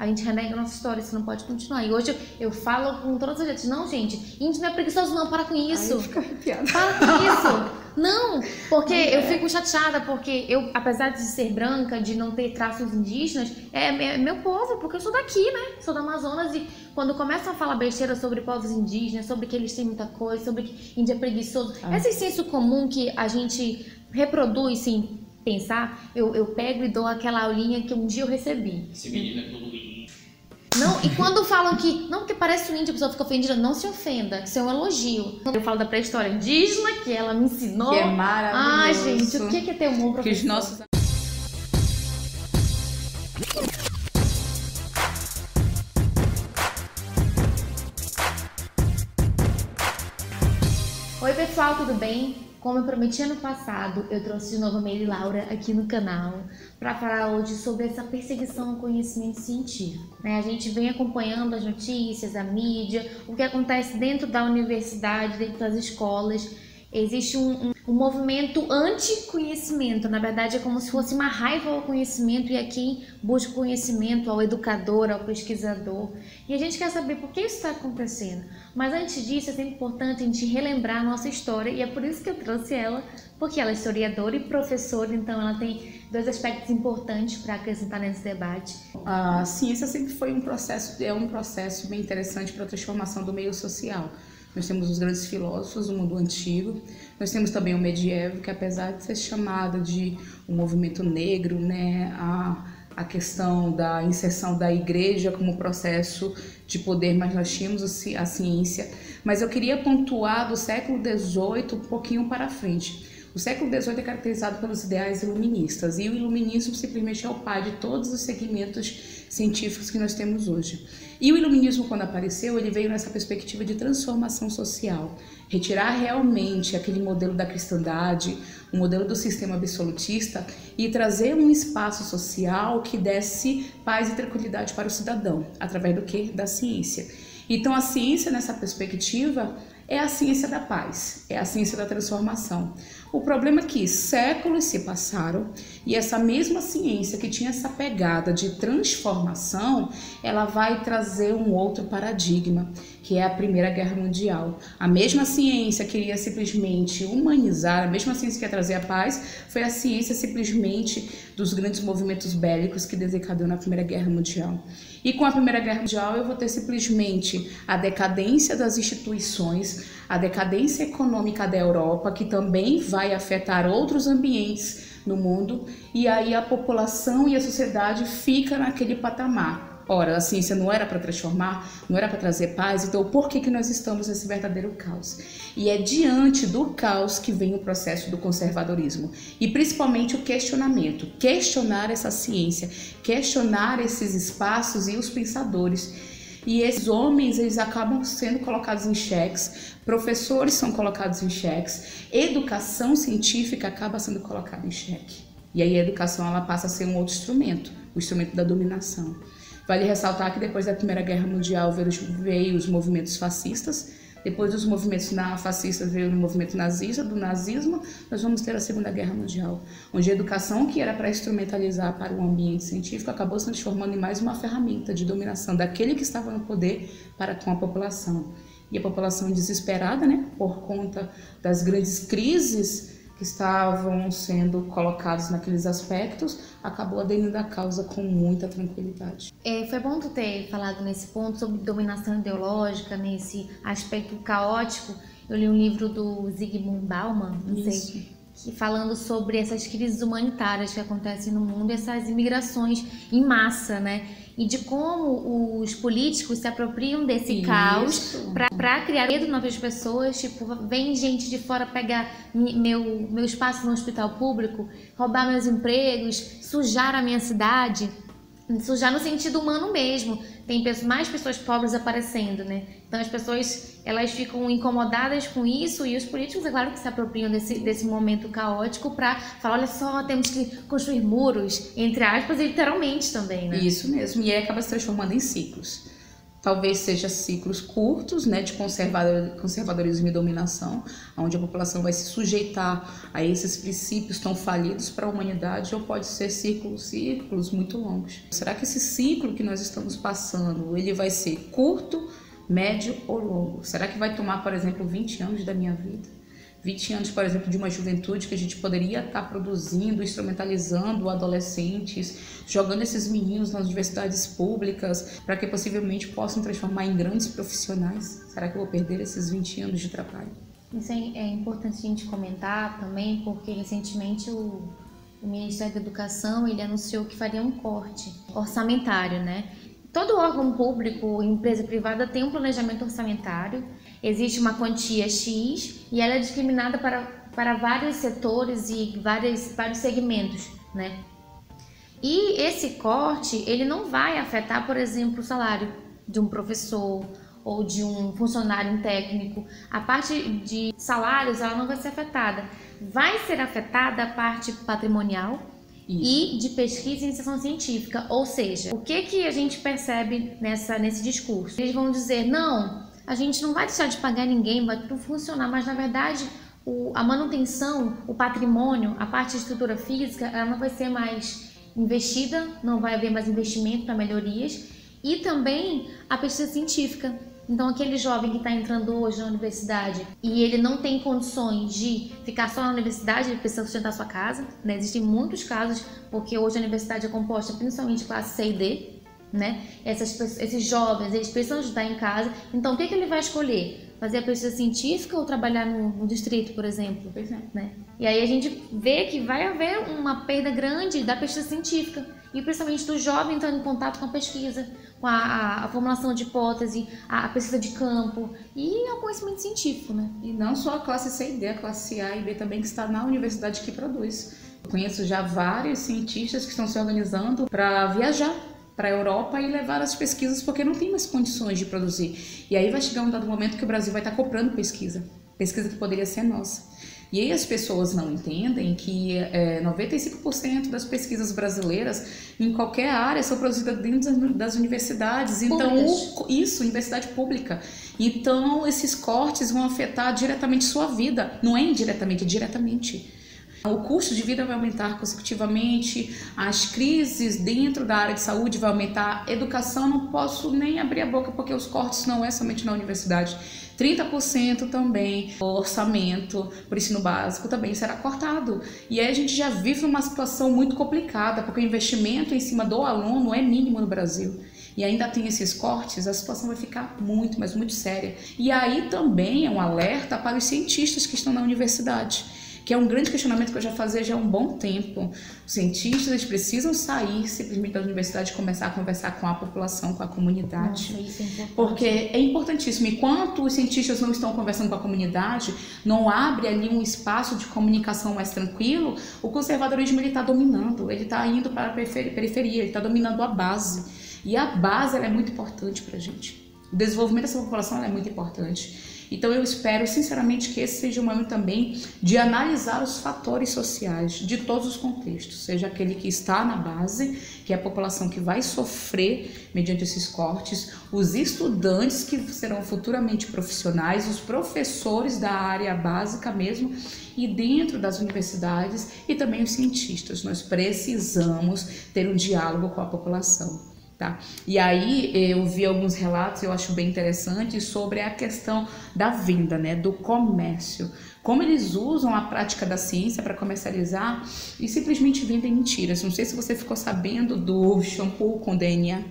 a gente renega a nossa história, isso não pode continuar. E hoje eu falo com todas as letras, não, gente, índio não é preguiçoso não, para com isso. Ai, fica arrepiada. Para com isso. Não, porque eu fico chateada, porque eu, apesar de ser branca, de não ter traços indígenas, é meu povo, porque eu sou daqui, né? Sou do Amazonas e quando começam a falar besteira sobre povos indígenas, sobre que eles têm muita coisa, sobre que índio é preguiçoso, esse senso comum que a gente reproduz sem pensar, eu pego e dou aquela aulinha que um dia eu recebi. Esse menino é todo índio. Não, e quando falam que, não, porque parece um índio, a pessoa fica ofendida, não se ofenda, que isso é um elogio. Eu falo da pré-história indígena, que ela me ensinou. Que é maravilhoso. Ai, gente, o que é ter um bom professor? Que os nossos... Oi, pessoal, tudo bem? Como eu prometi ano passado, eu trouxe de novo a Meire Laura aqui no canal para falar hoje sobre essa perseguição ao conhecimento científico. A gente vem acompanhando as notícias, a mídia, o que acontece dentro da universidade, dentro das escolas. Existe um movimento anti-conhecimento, na verdade é como se fosse uma raiva ao conhecimento e a quem busca conhecimento, ao educador, ao pesquisador. E a gente quer saber por que isso está acontecendo. Mas antes disso é sempre importante a gente relembrar a nossa história e é por isso que eu trouxe ela, porque ela é historiadora e professora, então ela tem dois aspectos importantes para acrescentar nesse debate. A ciência sempre foi um processo bem interessante para a transformação do meio social. Nós temos os grandes filósofos do mundo antigo, nós temos também o medievo, que apesar de ser chamado de um movimento negro, né, a questão da inserção da igreja como processo de poder, mas nós tínhamos a ciência. Mas eu queria pontuar do século XVIII um pouquinho para frente. O século XVIII é caracterizado pelos ideais iluministas, e o iluminismo simplesmente é o pai de todos os segmentos científicos que nós temos hoje. E o iluminismo, quando apareceu, ele veio nessa perspectiva de transformação social, retirar realmente aquele modelo da cristandade, o modelo do sistema absolutista e trazer um espaço social que desse paz e tranquilidade para o cidadão, através do quê? Da ciência. Então a ciência nessa perspectiva é a ciência da paz, é a ciência da transformação. O problema é que séculos se passaram e essa mesma ciência que tinha essa pegada de transformação, ela vai trazer um outro paradigma, que é a Primeira Guerra Mundial. A mesma ciência queria simplesmente humanizar, a mesma ciência que ia trazer a paz, foi a ciência simplesmente dos grandes movimentos bélicos que desencadeou na Primeira Guerra Mundial. E com a Primeira Guerra Mundial eu vou ter simplesmente a decadência das instituições, a decadência econômica da Europa, que também vai afetar outros ambientes no mundo, e aí a população e a sociedade fica naquele patamar. Ora, a ciência não era para transformar, não era para trazer paz, então por que nós estamos nesse verdadeiro caos? E é diante do caos que vem o processo do conservadorismo, e principalmente o questionamento, questionar essa ciência, questionar esses espaços e os pensadores. E esses homens, eles acabam sendo colocados em xeques, professores são colocados em xeques, educação científica acaba sendo colocada em xeque. E aí a educação ela passa a ser um outro instrumento, o instrumento da dominação. Vale ressaltar que depois da Primeira Guerra Mundial veio os movimentos fascistas, depois dos movimentos fascistas veio o movimento nazista, do nazismo, nós vamos ter a Segunda Guerra Mundial, onde a educação que era para instrumentalizar para o ambiente científico acabou se transformando em mais uma ferramenta de dominação daquele que estava no poder para com a população. E a população desesperada, né, por conta das grandes crises que estavam sendo colocados naqueles aspectos, acabou aderindo à causa com muita tranquilidade. Foi bom tu ter falado nesse ponto sobre dominação ideológica, nesse aspecto caótico. Eu li um livro do Zygmunt Bauman, não sei, falando sobre essas crises humanitárias que acontecem no mundo, essas imigrações em massa, né? E de como os políticos se apropriam desse caos para criar medo nas pessoas. Tipo, vem gente de fora pegar meu espaço no hospital público, roubar meus empregos, sujar a minha cidade. Sujar no sentido humano mesmo. Tem mais pessoas pobres aparecendo, né? Então as pessoas, elas ficam incomodadas com isso e os políticos, é claro que se apropriam desse momento caótico para falar, olha só, temos que construir muros, entre aspas, e literalmente também, né? Isso mesmo, e aí acaba se transformando em ciclos. Talvez seja ciclos curtos, né, de conservadorismo e dominação, onde a população vai se sujeitar a esses princípios tão falidos para a humanidade, ou pode ser ciclos muito longos. Será que esse ciclo que nós estamos passando, ele vai ser curto, médio ou longo? Será que vai tomar, por exemplo, 20 anos da minha vida? 20 anos, por exemplo, de uma juventude que a gente poderia estar produzindo, instrumentalizando adolescentes, jogando esses meninos nas universidades públicas para que possivelmente possam transformar em grandes profissionais? Será que eu vou perder esses 20 anos de trabalho? Isso é importante a gente comentar também, porque recentemente o Ministério da Educação ele anunciou que faria um corte orçamentário, né? Todo órgão público, empresa privada tem um planejamento orçamentário, existe uma quantia X e ela é discriminada para vários setores e vários segmentos, né? E esse corte, ele não vai afetar, por exemplo, o salário de um professor ou de um funcionário técnico. A parte de salários, ela não vai ser afetada. Vai ser afetada a parte patrimonial, isso, e de pesquisa e iniciação científica. Ou seja, o que a gente percebe nesse discurso? Eles vão dizer, não, a gente não vai deixar de pagar ninguém, vai tudo funcionar, mas na verdade a manutenção, o patrimônio, a parte de estrutura física, ela não vai ser mais investida, não vai haver mais investimento para melhorias, e também a pesquisa científica. Então aquele jovem que está entrando hoje na universidade e ele não tem condições de ficar só na universidade, ele precisa sustentar sua casa, né? Existem muitos casos, porque hoje a universidade é composta principalmente de classe C e D, né? Esses jovens, eles precisam ajudar em casa, então o que ele vai escolher? Fazer a pesquisa científica ou trabalhar no distrito, por exemplo? Pois é. Né? E aí a gente vê que vai haver uma perda grande da pesquisa científica, e principalmente do jovem entrando em contato com a pesquisa, com a formulação de hipótese, a pesquisa de campo e o conhecimento científico, né? E não só a classe C e D, a classe A e B também que está na universidade que produz. Eu conheço já vários cientistas que estão se organizando para viajar para a Europa e levar as pesquisas porque não tem mais condições de produzir. E aí vai chegar um dado momento que o Brasil vai estar comprando pesquisa que poderia ser nossa. E aí as pessoas não entendem que 95% das pesquisas brasileiras em qualquer área são produzidas dentro das universidades. Então, universidade pública. Então, esses cortes vão afetar diretamente sua vida. Não é indiretamente, é diretamente. O custo de vida vai aumentar consecutivamente, as crises dentro da área de saúde vai aumentar, educação não posso nem abrir a boca porque os cortes não é somente na universidade. 30% também o orçamento para o ensino básico também será cortado. E aí a gente já vive uma situação muito complicada, porque o investimento em cima do aluno é mínimo no Brasil. E ainda tem esses cortes, a situação vai ficar muito, mas muito séria. E aí também é um alerta para os cientistas que estão na universidade, que é um grande questionamento que eu já fazia já há um bom tempo. Os cientistas eles precisam sair simplesmente da universidade e começar a conversar com a população, com a comunidade. Nossa, isso é importante. Porque é importantíssimo. Enquanto os cientistas não estão conversando com a comunidade, não abre ali um espaço de comunicação mais tranquilo, o conservadorismo está dominando, ele está indo para a periferia, ele está dominando a base. E a base ela é muito importante para a gente. O desenvolvimento dessa população ela é muito importante. Então eu espero sinceramente que esse seja um momento também de analisar os fatores sociais de todos os contextos, seja aquele que está na base, que é a população que vai sofrer mediante esses cortes, os estudantes que serão futuramente profissionais, os professores da área básica mesmo, e dentro das universidades e também os cientistas. Nós precisamos ter um diálogo com a população. Tá? E aí eu vi alguns relatos, eu acho bem interessante, sobre a questão da venda, né, do comércio. Como eles usam a prática da ciência para comercializar e simplesmente vendem mentiras. Não sei se você ficou sabendo do shampoo com DNA,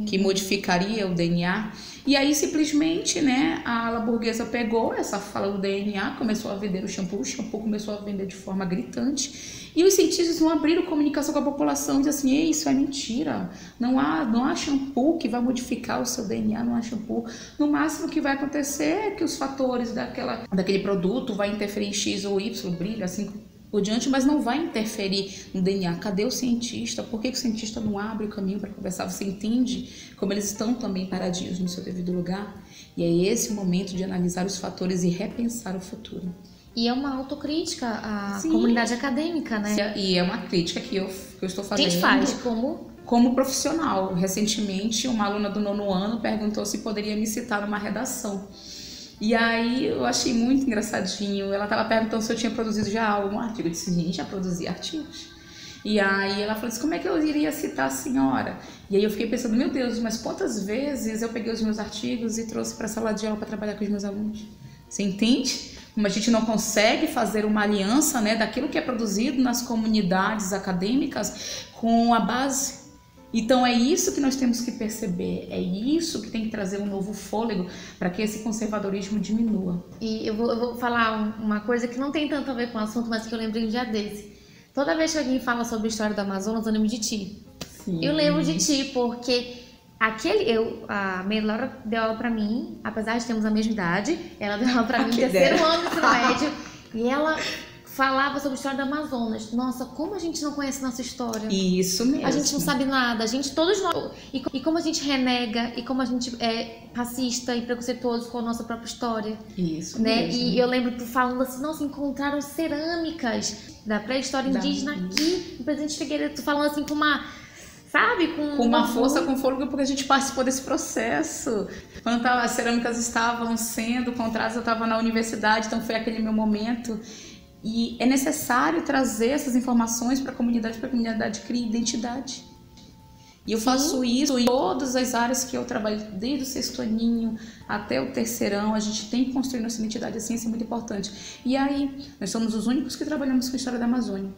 que modificaria o DNA. E aí simplesmente, né, a ala burguesa pegou essa fala do DNA, começou a vender o shampoo começou a vender de forma gritante. E os cientistas não abriram comunicação com a população, dizendo assim, ei, isso é mentira, não há shampoo que vai modificar o seu DNA, não há shampoo. No máximo o que vai acontecer é que os fatores daquele produto vai interferir em X ou Y, brilho, assim por diante, mas não vai interferir no DNA. Cadê o cientista? Por que o cientista não abre o caminho para conversar? Você entende como eles estão também paradinhos no seu devido lugar? E é esse o momento de analisar os fatores e repensar o futuro. E é uma autocrítica à comunidade acadêmica, né? E é uma crítica que eu estou fazendo. Quem faz? Como como profissional. Recentemente, uma aluna do 9º ano perguntou se poderia me citar numa redação. E aí eu achei muito engraçadinho. Ela estava perguntando se eu tinha produzido já algum artigo. Eu disse, sim, já produzi artigos. E aí ela falou assim, como é que eu iria citar a senhora? E aí eu fiquei pensando, meu Deus, mas quantas vezes eu peguei os meus artigos e trouxe para a sala de aula para trabalhar com os meus alunos? Você entende? Como a gente não consegue fazer uma aliança, né, daquilo que é produzido nas comunidades acadêmicas com a base. Então é isso que nós temos que perceber, é isso que tem que trazer um novo fôlego para que esse conservadorismo diminua. E eu vou falar uma coisa que não tem tanto a ver com o assunto, mas que eu lembrei um dia desse. Toda vez que alguém fala sobre a história do Amazonas, eu lembro de ti. Sim. Eu lembro de ti porque a Maria Laura deu aula pra mim, apesar de termos a mesma idade, ela deu aula pra mim no terceiro ano do ensino médio, e ela falava sobre a história do Amazonas. Nossa, como a gente não conhece nossa história. Isso mesmo. A gente não sabe nada, todos nós. E como a gente renega, e como a gente é racista e preconceituoso com a nossa própria história. Isso né? mesmo. E eu lembro tu falando assim, nossa, encontraram cerâmicas da pré-história indígena aqui, no Presidente Figueiredo, tu falando assim com uma... Sabe? Com uma força, com fôlego, porque a gente participou desse processo. Quando as cerâmicas estavam sendo encontradas, eu estava na universidade, então foi aquele meu momento. E é necessário trazer essas informações para a comunidade criar identidade. E eu faço isso em todas as áreas que eu trabalho, desde o 6º aninho até o 3º. A gente tem que construir nossa identidade, a ciência é muito importante. E aí, nós somos os únicos que trabalhamos com a história da Amazônia.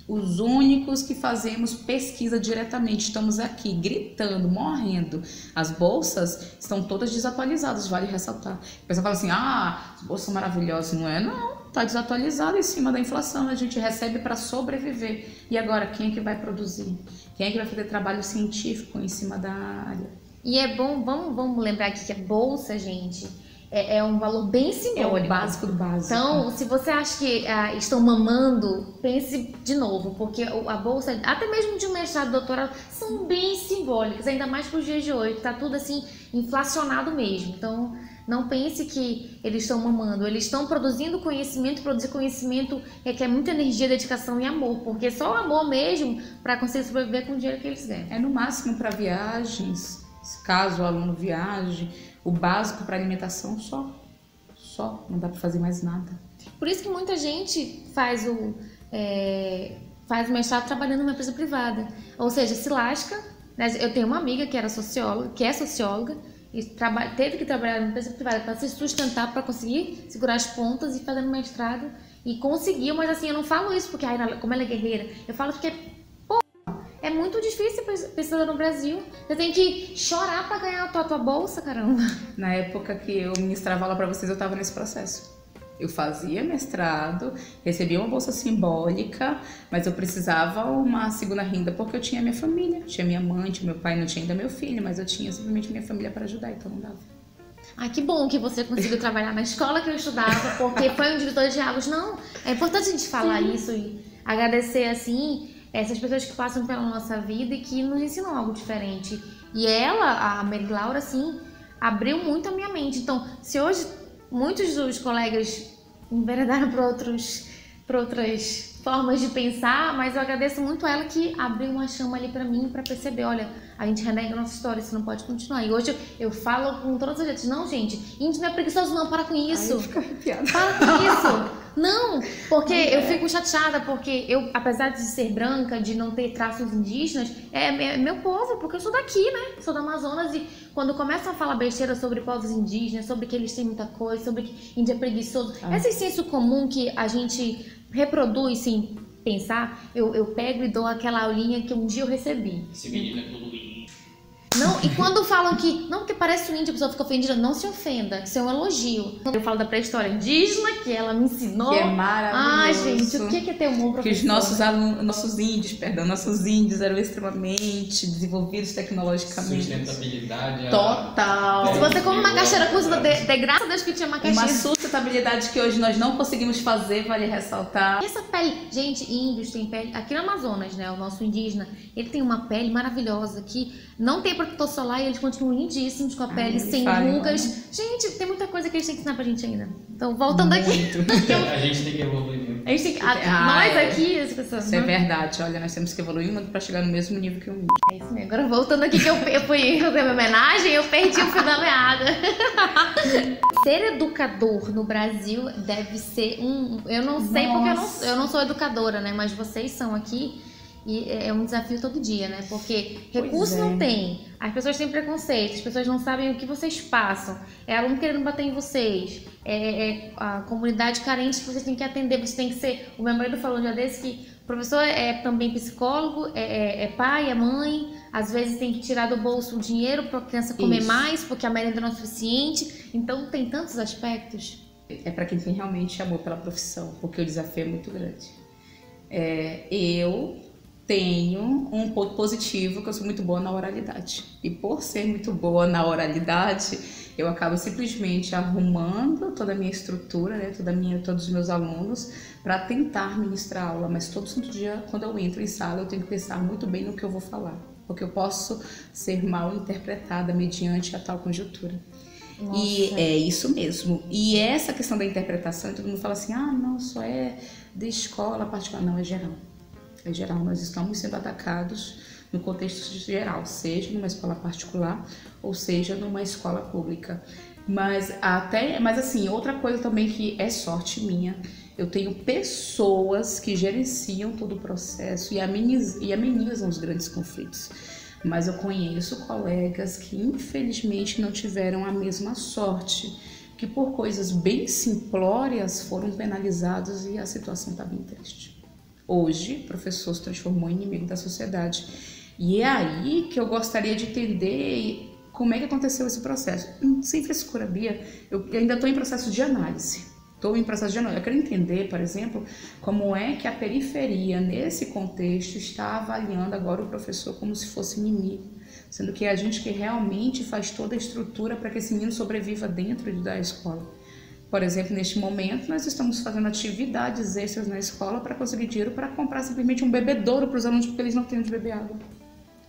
Os únicos que fazemos pesquisa diretamente. Estamos aqui gritando, morrendo. As bolsas estão todas desatualizadas, vale ressaltar. O pessoal fala assim, as bolsas são maravilhosas. Não é? Não, está desatualizada em cima da inflação. A gente recebe para sobreviver. E agora, quem é que vai produzir? Quem é que vai fazer trabalho científico em cima da área? E é bom, vamos lembrar aqui que a bolsa, gente... É um valor bem simbólico. É o básico do básico. Então, se você acha que estão mamando, pense de novo, porque a bolsa, até mesmo de um mestrado, doutorado, são bem simbólicas, ainda mais para os dias de hoje, que tá tudo assim, inflacionado mesmo. Então, não pense que eles estão mamando, eles estão produzindo conhecimento. Produzir conhecimento requer muita energia, dedicação e amor, porque só o amor mesmo para conseguir sobreviver com o dinheiro que eles ganham. É no máximo para viagens, caso o aluno viaje. O básico para alimentação só, não dá para fazer mais nada. Por isso que muita gente faz o mestrado trabalhando numa empresa privada, ou seja, se lasca, né? Eu tenho uma amiga que é socióloga e teve que trabalhar numa empresa privada para se sustentar, para conseguir segurar as pontas e fazendo mestrado, e conseguiu, mas assim, eu não falo isso porque como ela é guerreira, eu falo porque é muito difícil pesquisar no Brasil. Você tem que chorar para ganhar a tua bolsa, caramba. Na época que eu ministrava aula para vocês, eu estava nesse processo. Eu fazia mestrado, recebia uma bolsa simbólica, mas eu precisava uma segunda renda porque eu tinha minha família. Tinha minha mãe, tinha meu pai, não tinha ainda meu filho, mas eu tinha simplesmente minha família para ajudar, então não dava. Que bom que você conseguiu trabalhar na escola que eu estudava, porque foi um divisor de águas. Não, é importante a gente falar isso e agradecer, assim, essas pessoas que passam pela nossa vida e que nos ensinam algo diferente. E ela, a Maria Laura, assim, abriu muito a minha mente. Então, se hoje muitos dos colegas enveredaram para outras formas de pensar, mas eu agradeço muito a ela que abriu uma chama ali para mim, para perceber, olha, a gente renega a nossa história, isso não pode continuar. E hoje eu falo com todas as letras, não, gente, índio não é preguiçoso não, para com isso. Ai, eu fico arrepiada. Para com isso. Não, porque eu fico chateada, porque eu, apesar de ser branca, de não ter traços indígenas, é meu povo, porque eu sou daqui, né? Sou do Amazonas, e quando começam a falar besteira sobre povos indígenas, sobre que eles têm muita coisa, sobre que índio é preguiçoso, esse senso comum que a gente reproduz sem pensar, eu pego e dou aquela aulinha que um dia eu recebi. Esse menino é todo índio. Não, e quando falam que, não, porque parece um índio, a pessoa fica ofendida, não se ofenda, isso é um elogio. Eu falo da pré-história indígena, que ela me ensinou. Que é maravilhoso. Ai, gente, o que é ter um bom professor? Que os nossos índios eram extremamente desenvolvidos tecnologicamente. Sustentabilidade. Total. Se você come macaxeira cozida, de graças a Deus que tinha macaxeira. Uma sustentabilidade que hoje nós não conseguimos fazer, vale ressaltar. E essa pele, gente, índios têm pele, aqui no Amazonas, né, o nosso indígena, ele tem uma pele maravilhosa que não tem protetor solar e eles continuam lindíssimos, com a pele sem rugas. Gente, tem muita coisa que eles têm que ensinar pra gente ainda. Então, voltando aqui. A gente tem que evoluir. A gente tem que, nós aqui, as pessoas. Isso é verdade. Olha, nós temos que evoluir muito pra chegar no mesmo nível que o mundo. É isso mesmo. Agora, voltando aqui, que eu fui fazer minha homenagem, eu perdi o fio da meada. Ser educador no Brasil deve ser eu não sei, porque eu não sou educadora, né? Mas vocês são aqui. E é um desafio todo dia, né? Porque recurso não tem, as pessoas têm preconceito, as pessoas não sabem o que vocês passam, é aluno querendo bater em vocês, é a comunidade carente que vocês têm que atender, você tem que ser... O meu marido falou um dia desse que o professor é também psicólogo, é pai, é mãe, às vezes tem que tirar do bolso o dinheiro para a criança comer mais, porque a merenda não é suficiente, então tem tantos aspectos. É para quem tem realmente amor pela profissão, porque o desafio é muito grande. Eu tenho um ponto positivo, que eu sou muito boa na oralidade. E por ser muito boa na oralidade, eu acabo simplesmente arrumando toda a minha estrutura, né, todos os meus alunos, para tentar ministrar aula. Mas todo santo dia, quando eu entro em sala, eu tenho que pensar muito bem no que eu vou falar, porque eu posso ser mal interpretada mediante a tal conjuntura. Nossa. E é isso mesmo. E essa questão da interpretação, todo mundo fala assim, não, só é de escola particular. Não, é geral. É geral, nós estamos sendo atacados no contexto geral, seja numa escola particular ou seja numa escola pública. Mas assim, outra coisa também que é sorte minha, eu tenho pessoas que gerenciam todo o processo e amenizam os grandes conflitos. Mas eu conheço colegas que infelizmente não tiveram a mesma sorte, que por coisas bem simplórias foram penalizados e a situação está bem triste. Hoje, o professor se transformou em inimigo da sociedade. E é aí que eu gostaria de entender como é que aconteceu esse processo. Sem frescura, Bia, eu ainda estou em processo de análise. Eu quero entender, por exemplo, como é que a periferia, nesse contexto, está avaliando agora o professor como se fosse inimigo. Sendo que é a gente que realmente faz toda a estrutura para que esse menino sobreviva dentro da escola. Por exemplo, neste momento, nós estamos fazendo atividades extras na escola para conseguir dinheiro para comprar simplesmente um bebedouro para os alunos, porque eles não têm onde beber água.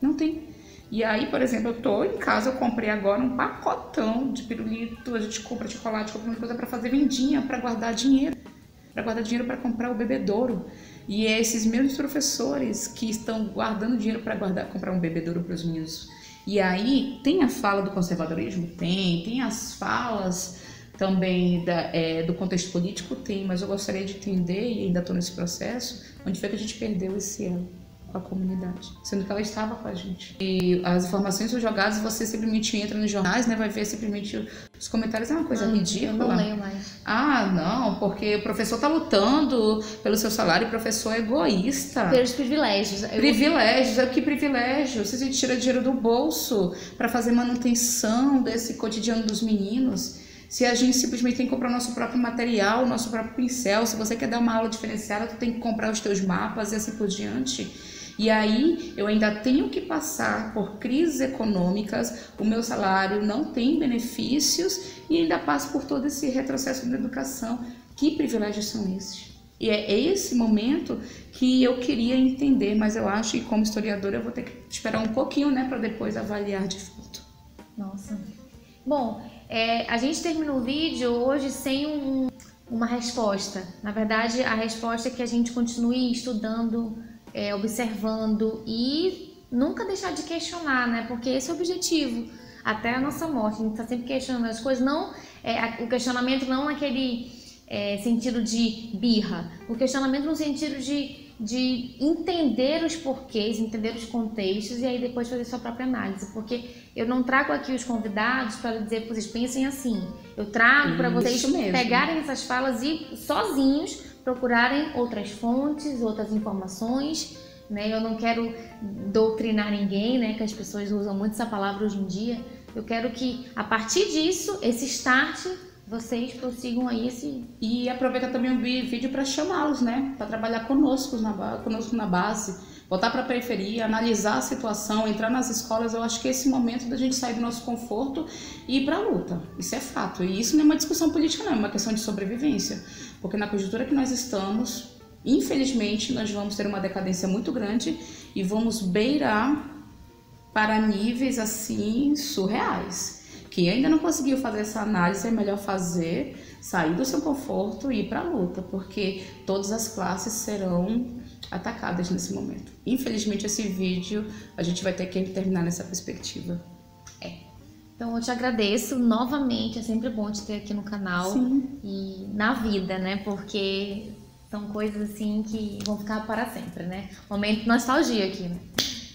Não tem. E aí, por exemplo, eu estou em casa, eu comprei agora um pacotão de pirulito, a gente compra chocolate, compra uma coisa para fazer vendinha, para guardar dinheiro. Para guardar dinheiro para comprar o bebedouro. E é esses mesmos professores que estão guardando dinheiro para comprar um bebedouro para os meninos. E aí, tem a fala do conservadorismo? Tem as falas também do contexto político, tem, mas eu gostaria de entender, e ainda estou nesse processo, onde foi que a gente perdeu esse elo com a comunidade, sendo que ela estava com a gente. E as informações são jogadas, você simplesmente entra nos jornais, né, vai ver simplesmente os comentários, é uma coisa ridícula. Eu não leio mais. Não, porque o professor está lutando pelo seu salário, o professor é egoísta. Pelos privilégios. Privilégios, que privilégio? Você tira dinheiro do bolso para fazer manutenção desse cotidiano dos meninos. Se a gente simplesmente tem que comprar o nosso próprio material, o nosso próprio pincel, se você quer dar uma aula diferenciada, tu tem que comprar os teus mapas e assim por diante. E aí eu ainda tenho que passar por crises econômicas, o meu salário não tem benefícios e ainda passo por todo esse retrocesso na educação. Que privilégios são esses? E é esse momento que eu queria entender, mas eu acho que como historiadora eu vou ter que esperar um pouquinho, né, para depois avaliar de fato. Nossa. Bom, a gente terminou o vídeo hoje sem uma resposta. Na verdade, a resposta é que a gente continue estudando, observando e nunca deixar de questionar, né? Porque esse é o objetivo. Até a nossa morte, a gente está sempre questionando as coisas. Não, o questionamento não naquele sentido de birra. O questionamento no sentido de entender os porquês, entender os contextos e aí depois fazer sua própria análise, porque eu não trago aqui os convidados para dizer que vocês pensem assim, eu trago para vocês pegarem essas falas e sozinhos procurarem outras fontes, outras informações, né? Eu não quero doutrinar ninguém, né? Que as pessoas usam muito essa palavra hoje em dia. Eu quero que a partir disso, esse start, vocês prossigam aí E aproveita também o vídeo para chamá-los, né? Para trabalhar conosco na base, voltar para a periferia, analisar a situação, entrar nas escolas. Eu acho que é esse momento da gente sair do nosso conforto e ir para a luta. Isso é fato. E isso não é uma discussão política, não, é uma questão de sobrevivência. Porque na conjuntura que nós estamos, infelizmente, nós vamos ter uma decadência muito grande e vamos beirar para níveis assim surreais. Quem ainda não conseguiu fazer essa análise, é melhor fazer, sair do seu conforto e ir para a luta, porque todas as classes serão atacadas nesse momento. Infelizmente, esse vídeo a gente vai ter que terminar nessa perspectiva. Então eu te agradeço novamente, é sempre bom te ter aqui no canal. Sim. E na vida, né? Porque são coisas assim que vão ficar para sempre, né? Momento de nostalgia aqui, né?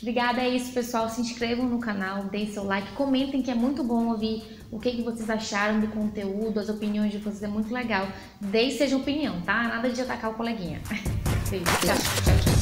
Obrigada, é isso, pessoal. Se inscrevam no canal, deem seu like, comentem, que é muito bom ouvir o que vocês acharam do conteúdo, as opiniões de vocês, é muito legal. Seja opinião, tá? Nada de atacar o coleguinha. Beijo, tchau.